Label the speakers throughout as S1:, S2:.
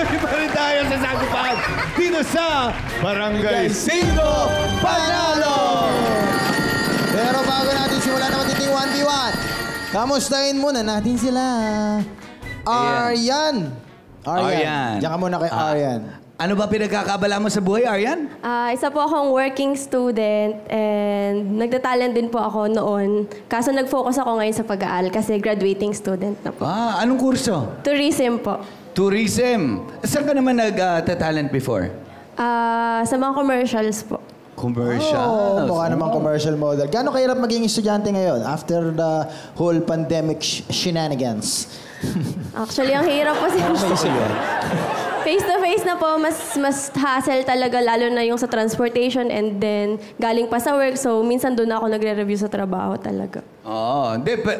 S1: Tuloy pa rin tayo sa sagupan dito sa Barangay 5 Panalo!
S2: Pero bago natin simulan na magiging 1v1, kamustahin muna natin sila. Aryan. Diyan ka muna kay Aryan.
S1: Ano ba pinagkakabala mo sa buhay, Aryan?
S3: Isa po akong working student and nagtatalent din po ako noon. Kaso nag-focus ako ngayon sa pag-aaral kasi graduating student na po.
S1: Anong kurso?
S3: Tourism po.
S1: Tourism. Saan ka naman nag-talent before?
S3: Sa mga commercials po.
S1: Commercial.
S2: Mukha naman commercial model. Gaano kahirap maging estudyante ngayon after the whole pandemic shenanigans?
S3: Actually, ang hirap po face-to-face na po, mas hassle talaga, lalo na yung sa transportation and then galing pa sa work. So, minsan doon ako nagre-review sa trabaho talaga.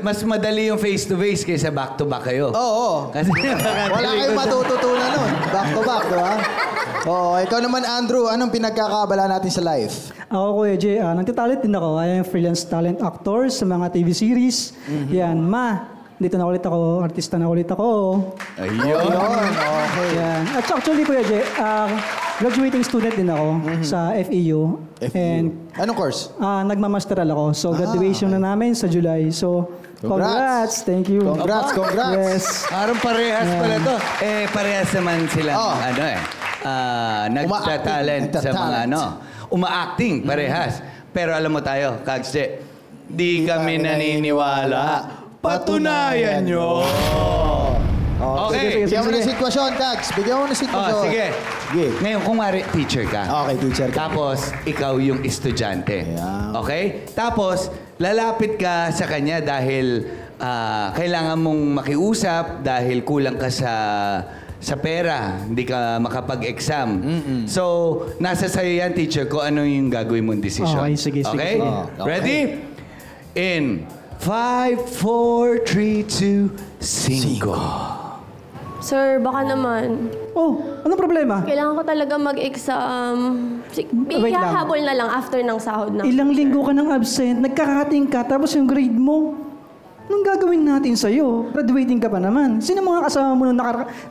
S1: Mas madali yung face-to-face kaysa back-to-back kayo.
S2: Oo.
S1: Kasi
S2: wala kayong matututunan nun. Back-to-back, di ba? Ikaw naman, Andrew, anong pinagkakabala natin sa life?
S4: Ako, Kuya Jay, nagtatalent din ako. I am freelance talent actor sa mga TV series. Yan, dito na ulit ako, artista na ulit ako.
S1: Ayun.
S2: Okay.
S4: Yan. At actually, Kuya Jay, graduating student din ako sa FEU. And
S2: anong course?
S4: Nagmamasteral ako. So, graduation na namin sa July. So, congrats. Thank you.
S2: Congrats.
S4: Yes.
S1: Parang parehas pala to. Parehas naman sila. Nagtatalent sa mga uma-acting, parehas. Pero alam mo tayo, Kags, di kami naniniwala. Patunayan nyo! Okay.
S2: Bigyan mo ng sitwasyon, Kags. Bigyan mo ng sitwasyon.
S1: Sige. Ngayon, kung teacher ka.
S2: Okay, teacher ka.
S1: Tapos, ikaw yung estudyante. Okay? Tapos, lalapit ka sa kanya dahil kailangan mong makiusap dahil kulang ka sa pera. Hindi ka makapag-exam. So, nasa sa'yo yan, teacher, kung ano yung gagawin mong desisyon.
S4: Okay, sige.
S1: Okay? Ready? In 5, 4, 3, 2, 5.
S3: Sir, baka naman.
S4: Anong problema?
S3: Kailangan ko talaga mag-exam.
S4: Wait lang.
S3: Hahabol na lang after ng sahod na.
S4: Ilang linggo ka ng absent, nagkakating ka, tapos yung grade mo, anong gagawin natin sa'yo? Graduating ka pa naman. Sino mga kasama mo nung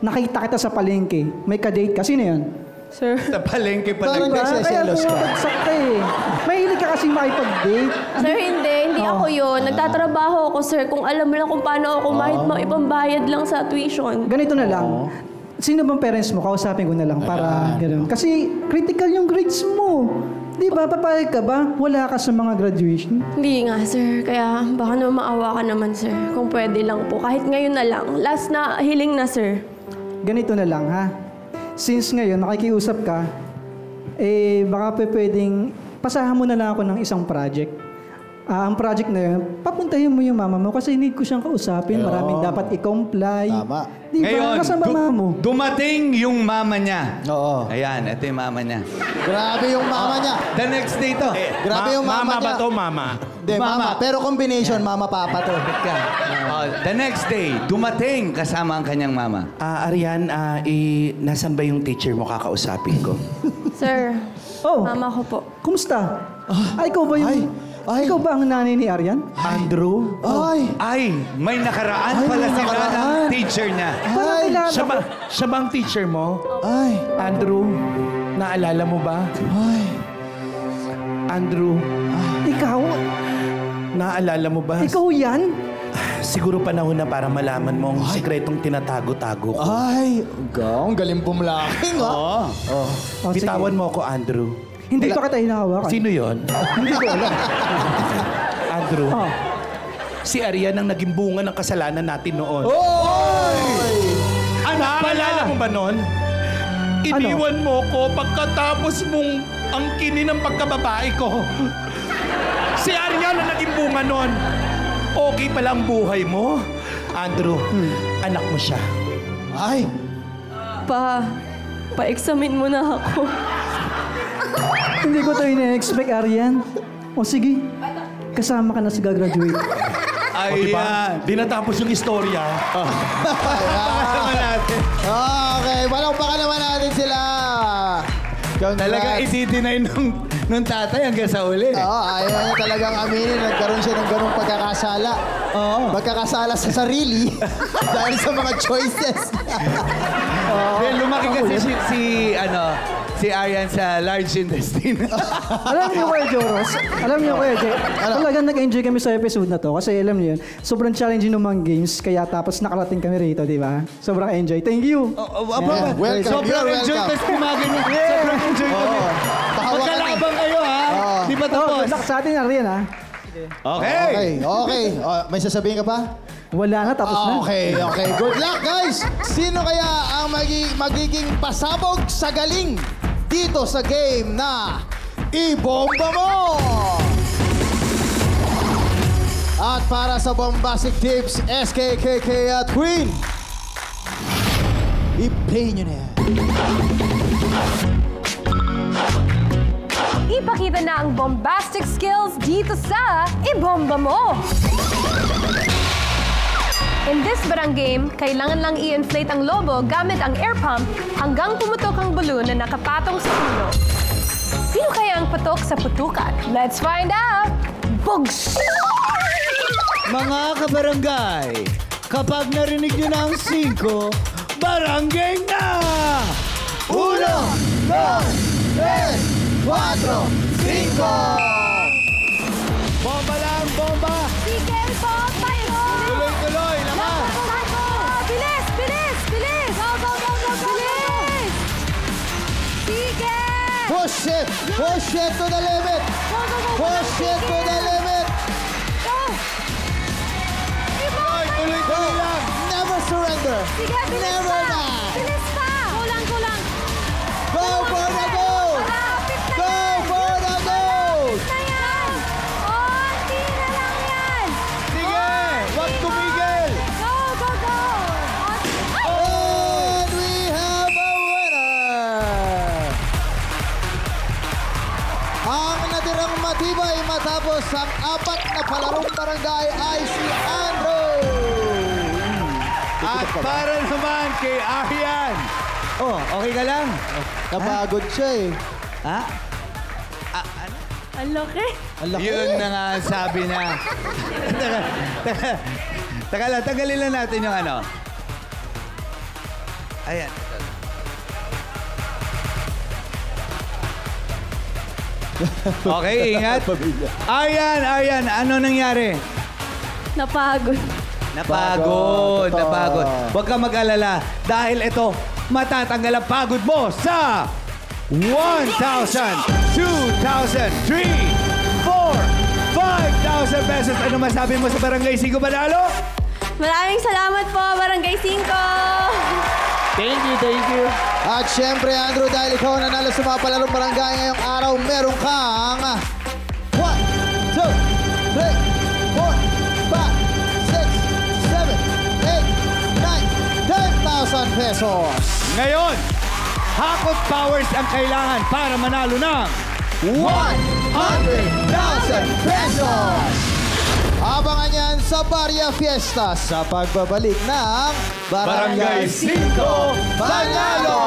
S4: nakita kita sa palengke? May ka-date ka? Sino yan?
S3: Sir.
S1: Sa palengke pa
S2: Parang nagseselos ka.
S4: Bagsak ka eh. Mahilig ka kasi makipag-date.
S3: Sir, hindi ako yun. Nagtatrabaho ako, sir. Kung alam mo lang kung paano ako kahit ipambayad lang sa tuition.
S4: Ganito na lang. Sino bang parents mo? Kausapin ko na lang para gano'n. Kasi critical yung grades mo. Di ba? Papayag ka ba? Wala ka sa mga graduation.
S3: Hindi nga, sir. Kaya baka naman maawa ka naman, sir. Kung pwede lang po. Kahit ngayon na lang. Last na hiling na, sir.
S4: Ganito na lang, ha? Since ngayon, nakikiusap ka, baka pwedeng pasahan mo na lang ako ng isang project. Ang project na yun, papuntahin mo yung mama mo kasi need ko siyang kausapin. Maraming dapat i-comply.
S2: Tama.
S4: Di ba?
S1: Ngayon,
S4: Kasama mama mo.
S1: dumating yung mama niya.
S2: Oo.
S1: Ayan, ito yung mama niya.
S2: Grabe yung mama niya.
S1: The next day to.
S2: Grabe yung mama niya.
S5: Mama ba to, mama?
S2: Hindi, mama. Pero combination, mama-papa to.
S1: The next day, dumating kasama ang kanyang mama.
S5: Arian, nasan ba yung teacher mo kakausapin ko?
S3: Sir, mama ko po.
S4: Kumusta? Ikaw ba yung... Ikaw ba ang nanay ni Aryan?
S5: Andrew?
S1: Ay, may nakaraan pala sila ng teacher niya.
S5: Siya ba ang teacher mo? Andrew, naalala mo ba? Andrew.
S4: Ikaw?
S5: Naalala mo ba?
S4: Ikaw yan?
S5: Siguro panahon na para malaman mo ang sikretong tinatago-tago ko.
S2: Ang galing bumlaking, ha?
S5: Bitawan mo ako, Andrew.
S4: Hindi pa kita hinahawakan.
S5: Sino yon?
S4: Hindi ko alam.
S5: Andrew. Si Arian ang naging bunga ng kasalanan natin noon. Naalala mo ba nun? Iniwan mo ko pagkatapos mong angkinin ang pagkababae ko. Si Arian ang naging bunga nun. Okay pala ang buhay mo. Andrew, anak mo siya.
S3: Pa-examine mo na ako.
S4: Hindi ko ito ina-expect, Arian. O sige, kasama ka na sa gagraduate.
S1: Ayan.
S5: Di natapos yung istorya.
S1: Pakalaman natin.
S2: Okay, palakpakan naman natin sila.
S1: Talagang iti-deny nung tatay hanggang sa uli.
S2: Oo, ayaw niya talagang aminin. Nagkaroon siya ng ganung pagkakasala.
S1: Oo.
S2: Pagkakasala sa sarili dahil sa mga choices.
S1: Then lumaki kasi si Arian sa large intestine.
S4: Alam niyo, Kuya Joros, talagang nag-enjoy kami sa episode na to kasi alam niyo yun, sobrang challenging ng mga games kaya tapos nakarating kami rito, di ba? Sobrang enjoy. Thank you.
S2: Welcome.
S1: Sobrang
S2: You're
S1: enjoy
S2: welcome.
S1: kasi kumagan niya. Sobrang enjoy kami. Magkalabang kayo ha. Di pa tapos.
S4: Good luck sa atin, Arian, ha?
S1: Okay.
S2: Okay. May sasabihin ka pa?
S4: Wala na, tapos na.
S2: Okay. Good luck, guys! Sino kaya ang magiging pasabog sa galing dito sa game na Ibomba Mo? At para sa bombastic tips, SKKK at Queen, i-play nyo na yan.
S6: Ipakita na ang bombastic skills dito sa Ibomba Mo! In this barang game, kailangan lang i-inflate ang lobo gamit ang air pump hanggang pumutok ang balloon na nakapatong sa ulo. Sino kaya ang patok sa putukan? Let's find out! Bugs!
S1: Mga kabarangay, kapag narinig nyo na ang 5, barangay na!
S2: 1, 2, 3, 4, 5! Bomba lang, bomba!
S6: Sige, bomba yun!
S2: Tuloy-tuloy, naman!
S6: Bilis! Bilis! Bilis! Go, go, go, go, go! Bilis! Sige!
S2: Push it! Push it to the limit!
S6: Go, go, go!
S2: Push it to the limit!
S6: Go!
S2: Tuloy-tuloy lang! Never surrender!
S6: Sige, bilis
S2: Never
S6: pa!
S2: die!
S6: Bilis pa! Kulang, kulang!
S2: Go for the goal!
S6: Malapit na
S2: Go
S6: yan!
S2: for the goal!
S6: Na yan! Onti na lang yan!
S2: Sige! Huwag tumigil!
S6: Go, go, go!
S2: And we have a winner! Ang natirang matibay matapos ang 4 na palarong barangay ay si Andrew!
S1: At para naman kay Arian. Oh, okay ka lang?
S2: Napagod siya eh.
S1: Ha?
S3: Ang laki.
S2: Ang laki.
S1: Yun na nga ang sabi na. Taka lang, tagalin lang natin yung ano. Ayan. Okay, ingat. Arian, ano nangyari?
S3: Napagod.
S1: Napagod. Huwag kang mag-alala dahil ito, matatanggal ang pagod mo sa 1,000, 2,000, 3, 4, 5,000 pesos. Ano masabi mo sa Barangay 5 Manalo?
S3: Maraming salamat po, Barangay 5!
S1: Thank you.
S2: At syempre, Andrew, dahil ikaw ang nanalo sa mga palarong barangay ngayong araw, meron kang 1, 2, 3, 4, 5, 6, 7, 8, 9, 10,000 pesos.
S1: Ngayon, Hakot Powers ang kailangan para manalo ng
S2: 100,000 pesos! Abangan yan sa Barya Fiesta sa pagbabalik ng
S1: Barangay 5
S2: Panalo!